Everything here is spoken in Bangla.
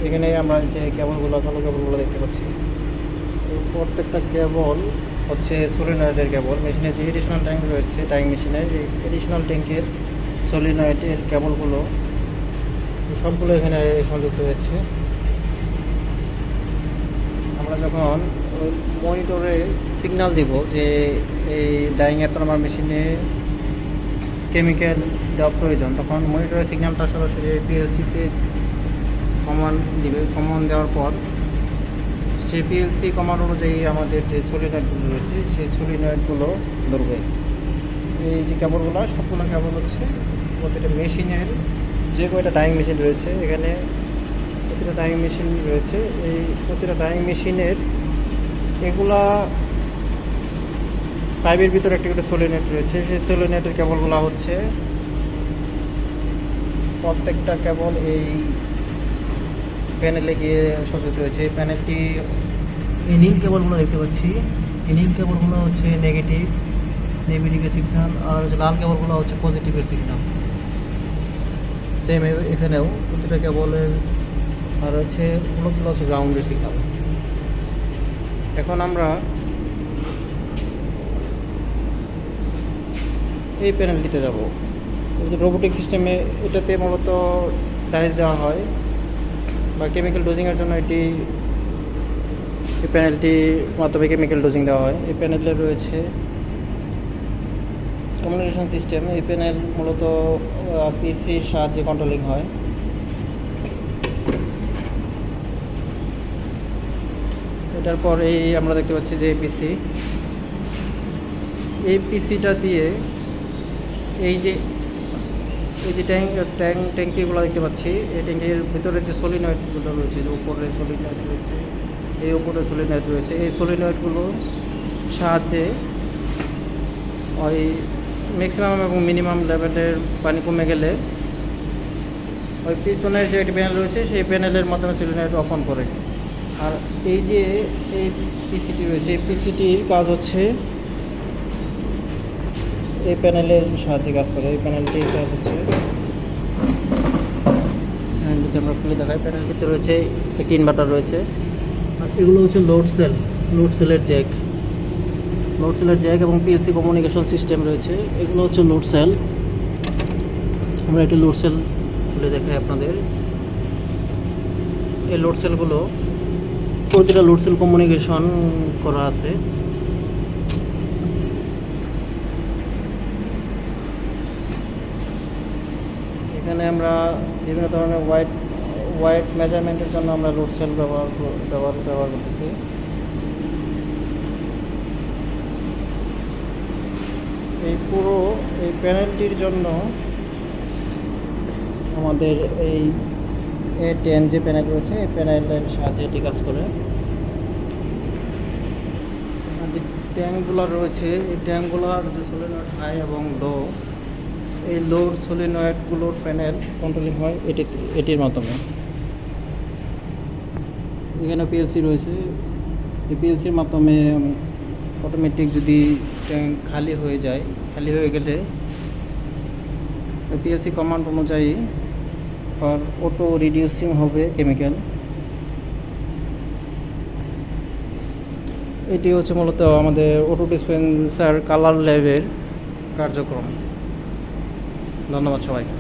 এখানে আমরা যে কেবলগুলো কালো কেবলগুলো দেখতে পাচ্ছি, প্রত্যেকটা কেবল হচ্ছে সলিনয়েডের কেবল। মেশিনে যে এডিশনাল ট্যাঙ্ক রয়েছে, ট্যাঙ্ক মেশিনে যে এডিশনাল ট্যাঙ্কের সলিনয়েডের কেবলগুলো সবগুলো এখানে সংযুক্ত হয়েছে। আমরা যখন মনিটরে সিগন্যাল দিব যে এই ডাইং এত নম্বর মেশিনে কেমিক্যাল দেওয়া প্রয়োজন, তখন মনিটরের সিগন্যালটা সরাসরি পিএলসিতে কমান্ড দিবে। কমান্ড দেওয়ার পর সেই পিএলসি কমান্ড অনুযায়ী আমাদের যে সলিনয়েডগুলো রয়েছে সেই সলিনয়েডগুলো ধরবে। এই যে কেবলগুলো সবগুলো কেবল হচ্ছে প্রতিটা মেশিনের, যে কয়টা ডাইং মেশিন রয়েছে এখানে প্রতিটা ডাইং মেশিন রয়েছে, এই প্রতিটা ডাইং মেশিনের এগুলা পাইপের ভিতরে একটা করে সলিনয়েড রয়েছে। সেই সলিনয়েডের কেবলগুলো হচ্ছে প্রত্যেকটা কেবল এই প্যানেলে গিয়ে সংযুক্ত হয়েছে। এই প্যানেলটি এই নীল কেবলগুলো দেখতে পাচ্ছি, এই নীল কেবলগুলো হচ্ছে নেগেটিভের সিগন্যাল, আর হচ্ছে লাল কেবলগুলো হচ্ছে পজিটিভের সিগন্যাল। সেম এখানেও প্রতিটা কেবলের, আর হচ্ছে হলুদগুলো হচ্ছে গ্রাউন্ডের সিগন্যাল। এখন আমরা এই প্যানেলটিতে যাব। এই যে রোবোটিক সিস্টেমে এটাতে মূলত ডাইস দেওয়া হয় বা কেমিক্যাল ডোজিংয়ের জন্য এই প্যানেলটির মাধ্যমে কেমিক্যাল ডোজিং দেওয়া হয়। এই প্যানেলে রয়েছে কমিউনিকেশন সিস্টেম। এই প্যানেল মূলত পিসির সাহায্যে কন্ট্রোলিং হয়। এটার পর এই আমরা দেখতে পাচ্ছি যে এই পিসিটা দিয়ে এই যে ট্যাঙ্কিগুলো দেখতে পাচ্ছি, এই ট্যাঙ্কির ভিতরে যে সলিনয়েডগুলো রয়েছে, যে উপরে সলিনয়েড রয়েছে, এই উপরে সলিনয়েড রয়েছে, এই সলিনয়েডগুলো সাহায্যে ওই ম্যাক্সিমাম এবং মিনিমাম লেভেলের পানি কমে গেলে ওই পিছনের যে একটি প্যানেল রয়েছে সেই প্যানেলের মাধ্যমে সলিনয়েড অফ অন করে। আর এই যে এই পিসিটি রয়েছে, এই পিসিটির কাজ হচ্ছে এই প্যানেলের সাহায্যে কাজ করে। এই প্যানেলটির কাজ হচ্ছে, যদি আমরা খুলে দেখাই, প্যানেলটিতে রয়েছে একটি ইনভার্টার রয়েছে, আর এগুলো হচ্ছে লোড সেলের জ্যাক এবং পিএলসি কমিউনিকেশন সিস্টেম রয়েছে। এগুলো হচ্ছে লোড সেল। আমরা একটি লোড সেল খুলে দেখাই আপনাদের। এই লোড সেলগুলো প্রতিটা লোড সেল কমিউনিকেশন করা আছে। এখানে আমরা বিভিন্ন ধরনের ওয়াইড মেজারমেন্টের জন্য আমরা লোড সেল ব্যবহার করতেছি। এই পুরো এই প্যানেলটির জন্য আমাদের এই A10 যে প্যানেল রয়েছে, এই প্যানেলের সাহায্যে এটি কাজ করে। আর যে ট্যাঙ্কগুলো রয়েছে, এই ট্যাঙ্কগুলোর যে সলিনয়েড হাই এবং লো, এই লোড সলিনয়েডগুলোর প্যানেল কন্ট্রোলিং হয় এটির মাধ্যমে। এখানে পিএলসি রয়েছে, এই পিএলসির মাধ্যমে অটোমেটিক যদি ট্যাঙ্ক খালি হয়ে গেলে পিএলসি কমান্ড অনুযায়ী আর অটো রিডিউসিং হবে কেমিক্যাল। এটি হচ্ছে মূলত আমাদের অটো ডিসপেন্সার কালার ল্যাবের কার্যক্রম। ধন্যবাদ সবাইকে।